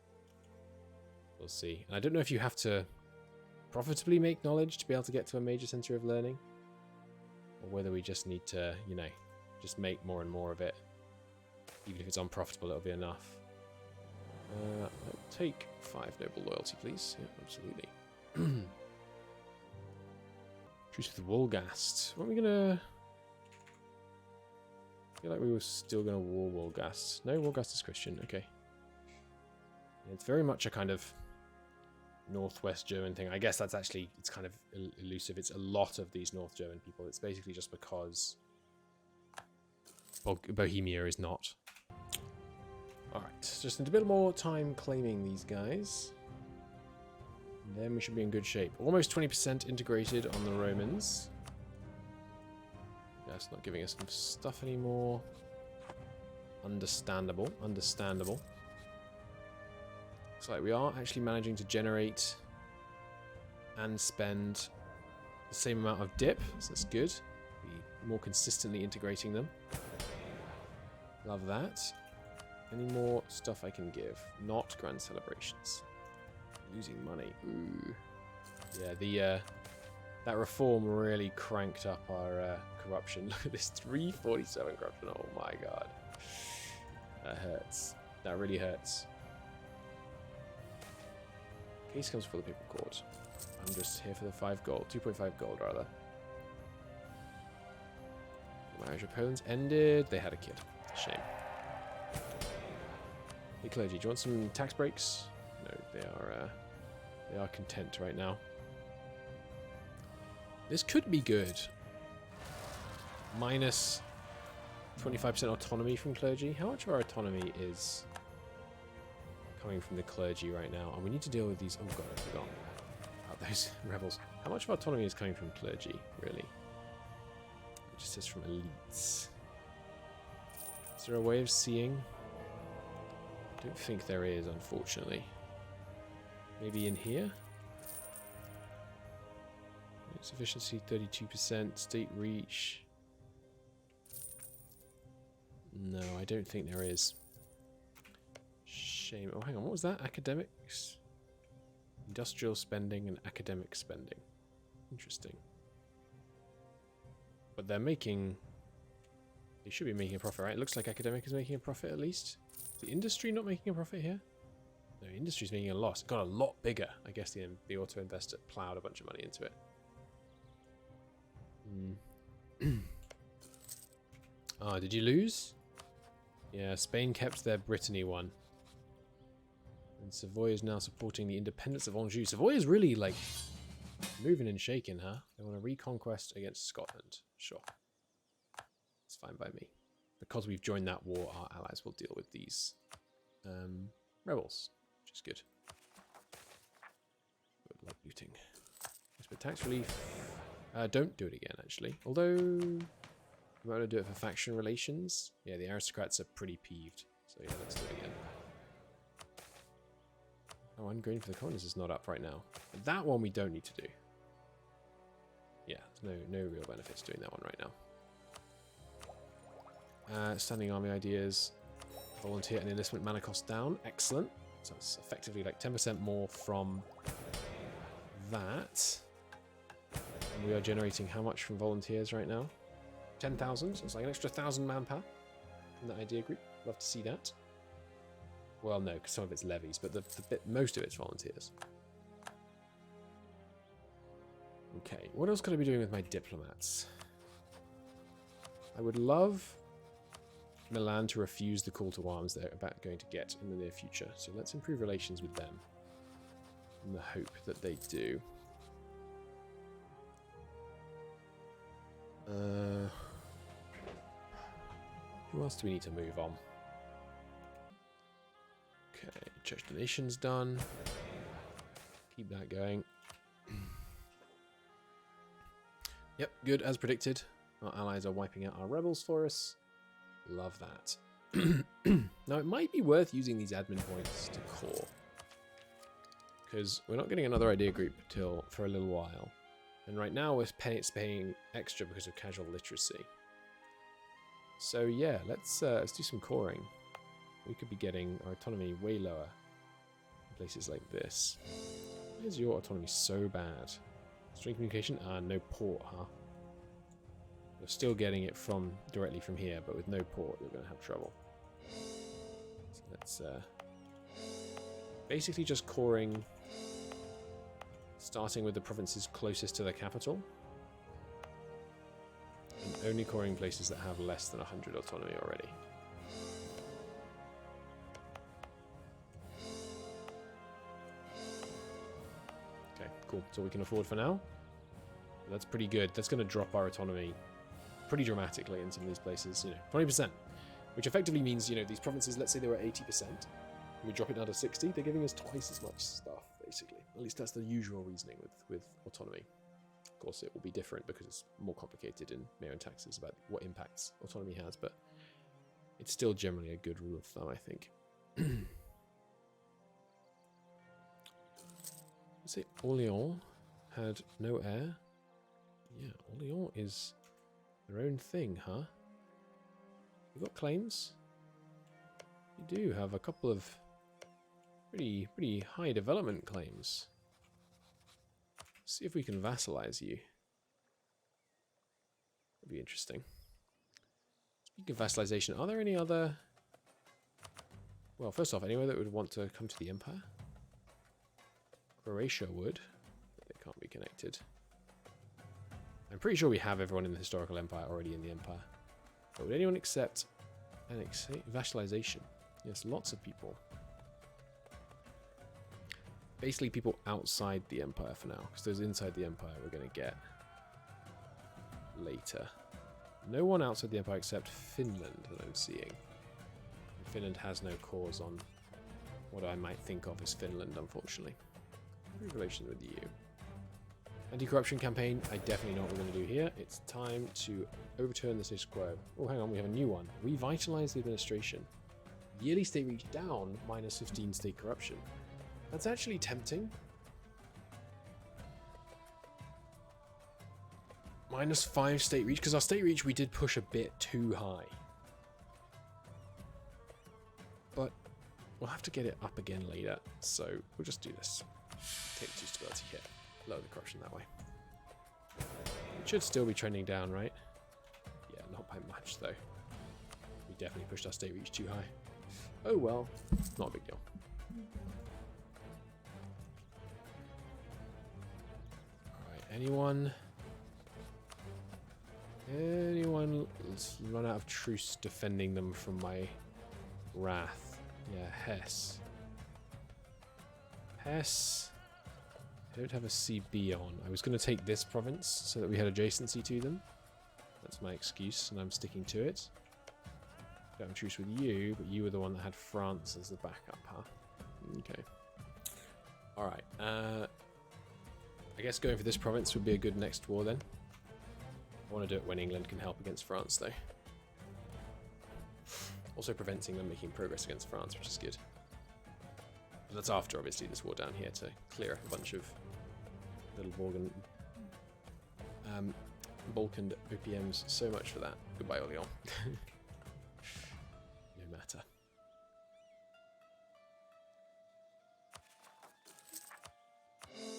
We'll see. And I don't know if you have to profitably make knowledge to be able to get to a major center of learning, or whether we just need to, you know, just make more and more of it. Even if it's unprofitable, it'll be enough. I'll take 5 noble loyalty, please. Yeah, absolutely. Truce with Wolgast. What are we gonna... I feel like we were still gonna war Wolgast. No, Wolgast is Christian. Okay. It's very much a kind of Northwest German thing. I guess that's actually, it's kind of elusive. It's a lot of these North German people. It's basically just because Bohemia is not. Alright, just need a bit more time claiming these guys. And then we should be in good shape. Almost 20% integrated on the Romans. Yeah, it's not giving us some stuff anymore. Understandable, understandable. Looks like we are actually managing to generate and spend the same amount of dip, so that's good. Be more consistently integrating them. Love that. Any more stuff I can give? Not grand celebrations. Losing money. Ooh. Yeah, that reform really cranked up our corruption. Look at this, 347 corruption. Oh my god. That hurts. That really hurts. Case comes for the Papal Court. I'm just here for the 5 gold. 2.5 gold, rather. Marriage of Poland's ended. They had a kid. Shame. Hey, clergy, do you want some tax breaks? No, they are content right now. This could be good. Minus 25% autonomy from clergy. How much of our autonomy is coming from the clergy right now? And we need to deal with these. Oh god, I forgot about those rebels. How much of autonomy is coming from clergy, really? It just says from elites. Is there a way of seeing? I don't think there is, unfortunately. Maybe in here? Sufficiency 32%, state reach. No, I don't think there is. Shame. Oh, hang on, what was that? Academics? Industrial spending and academic spending. Interesting. But they're making... They should be making a profit, right? It looks like academic is making a profit at least. Is the industry not making a profit here? No, industry's making a loss. It got a lot bigger. I guess the auto investor plowed a bunch of money into it. Ah, did you lose? Yeah, Spain kept their Brittany one. And Savoy is now supporting the independence of Anjou. Savoy is really, like, moving and shaking, huh? They want a reconquest against Scotland. Sure. It's fine by me. Because we've joined that war, our allies will deal with these rebels, which is good. Good luck looting. But tax relief. Don't do it again, actually. Although, you might want to do it for faction relations. Yeah, the aristocrats are pretty peeved. So yeah, let's do it again. Oh, ungrain for the colonists is not up right now. But that one we don't need to do. Yeah, there's no real benefit to doing that one right now. Standing army ideas. Volunteer and enlistment mana cost down. Excellent. So it's effectively like 10% more from that. And we are generating how much from volunteers right now? 10,000. So it's like an extra 1,000 manpower from the idea group. Love to see that. Well, no, because some of it's levies, but most of it's volunteers. Okay, what else could I be doing with my diplomats? I would love Milan to refuse the call to arms they're about going to get in the near future. So let's improve relations with them in the hope that they do. Who else do we need to move on? Okay, church donations done. Keep that going. Yep, good as predicted. Our allies are wiping out our rebels for us. Love that. Now it might be worth using these admin points to core, because we're not getting another idea group for a little while, and right now we're paying extra because of casual literacy. So yeah, let's do some coring. We could be getting our autonomy way lower in places like this. Why is your autonomy so bad? String communication? No port, huh? You're still getting it directly from here, but with no port, you're going to have trouble. So let's basically just coring, starting with the provinces closest to the capital, and only coring places that have less than 100 autonomy already. Cool. That's all we can afford for now. That's pretty good. That's going to drop our autonomy pretty dramatically in some of these places. 20%. Which effectively means, these provinces, let's say they were 80%. And we drop it down to 60. They're giving us twice as much stuff, basically. At least that's the usual reasoning with autonomy. Of course, it will be different because it's more complicated in MEIOU taxes about what impacts autonomy has, but it's still generally a good rule of thumb, I think. Let's say Orléans had no heir. Yeah, Orléans is their own thing, huh? You got claims? You do have a couple of pretty high development claims. Let's see if we can vassalize you. That'd be interesting. Speaking of vassalization, are there any other... Well, first off, anyone that would want to come to the Empire? Croatia would, but they can't be connected. I'm pretty sure we have everyone in the Historical Empire already in the Empire. But would anyone accept vassalization? Yes, lots of people. Basically people outside the Empire for now, because those inside the Empire we're going to get later. No one outside the Empire except Finland that I'm seeing. And Finland has no cause on what I might think of as Finland, unfortunately. Good relations with you. Anti-corruption campaign, I definitely know what we're going to do here. It's time to overturn the status quo. Oh, hang on, we have a new one. Revitalize the administration. Yearly state reach down, minus 15 state corruption. That's actually tempting. Minus 5 state reach, because our state reach we did push a bit too high. But we'll have to get it up again later, so we'll just do this. Take 2 stability hit. Lower the corruption that way. It should still be trending down, right? Yeah, not by much though. We definitely pushed our state reach too high. Oh well, not a big deal. Alright, anyone run out of truce defending them from my wrath? Yeah, Hesse. I don't have a CB on. I was going to take this province so that we had adjacency to them. That's my excuse, and I'm sticking to it. Don't have a truce with you, but you were the one that had France as the backup, huh? Okay. Alright. I guess going for this province would be a good next war then. I want to do it when England can help against France, though. Also preventing them making progress against France, which is good. But that's after, obviously, this war down here to clear a bunch of little Balkan OPMs. So much for that. Goodbye, Orléans. No matter.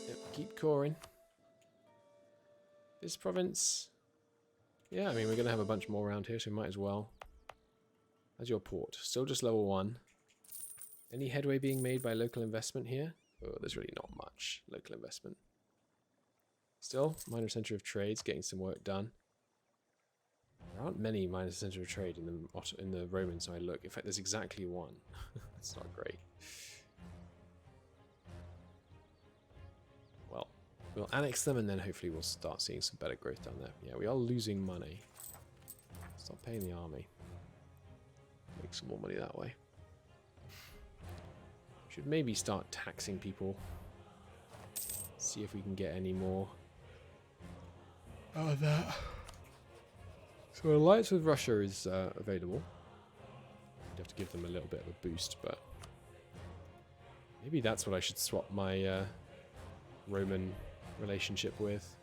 Yep, keep coring. This province... Yeah, I mean, we're going to have a bunch more around here, so we might as well. How's your port? Still just level 1. Any headway being made by local investment here? Oh, there's really not much local investment. Still, minor center of trade's getting some work done. There aren't many minor center of trade in the Roman side. Look, in fact, there's exactly one. That's not great. Well, we'll annex them, and then hopefully we'll start seeing some better growth down there. Yeah, we are losing money. Stop paying the army. Make some more money that way. Should maybe start taxing people. See if we can get any more out of that. So alliance with Russia is available. You'd have to give them a little bit of a boost, but maybe that's what I should swap my Roman relationship with.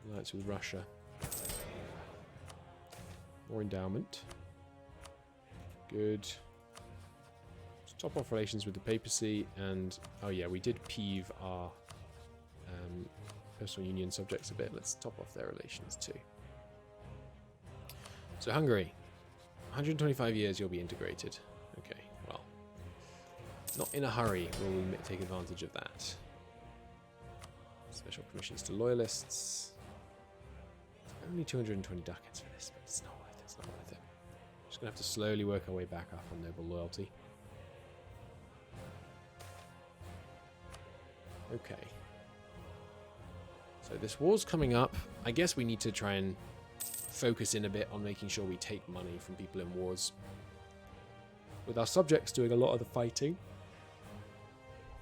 Alliance with Russia. More endowment. Good. Top off relations with the papacy, and oh yeah, we did peeve our personal union subjects a bit. Let's top off their relations too. So Hungary, 125 years you'll be integrated. Okay, well, not in a hurry will we take advantage of that. Special permissions to loyalists. Only 220 ducats for this, but it's not worth it. It's not worth it. Just gonna have to slowly work our way back up on noble loyalty. Okay, So this war's coming up. I guess we need to try and focus in a bit on making sure we take money from people in wars. With our subjects doing a lot of the fighting,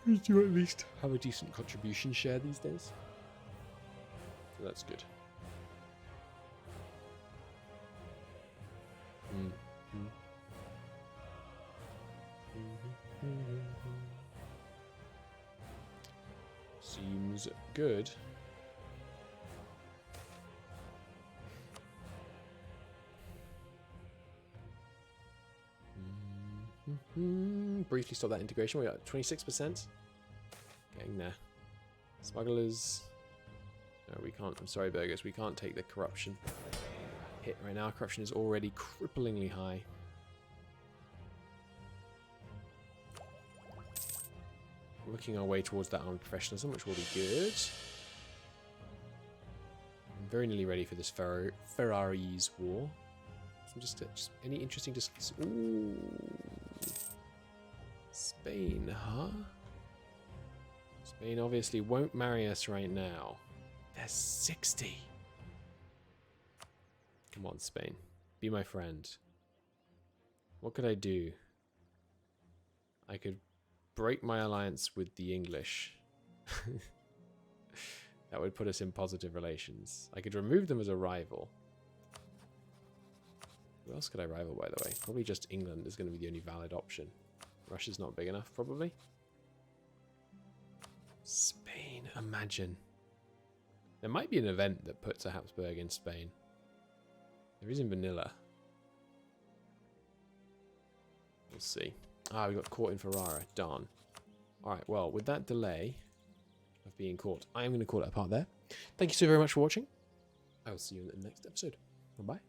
we do at least have a decent contribution share these days. So that's good. Seems good. Briefly stop that integration. We got 26%. Getting there. Smugglers. No, we can't. I'm sorry, burgers. We can't take the corruption hit right now. Corruption is already cripplingly high. Working our way towards that armed professionalism, which will be good. I'm very nearly ready for this Ferrari's war. So just any interesting discussions. Ooh. Spain, huh? Spain obviously won't marry us right now. They're 60. Come on, Spain. Be my friend. What could I do? I could break my alliance with the English. That would put us in positive relations. I could remove them as a rival. Who else could I rival, by the way? Probably just England is going to be the only valid option. Russia's not big enough, probably. Spain, imagine. There might be an event that puts a Habsburg in Spain. There is in Manila. We'll see. Ah, we got caught in Ferrara. Darn. Alright, well, with that delay of being caught, I am going to call it a part there. Thank you so very much for watching. I will see you in the next episode. Bye-bye.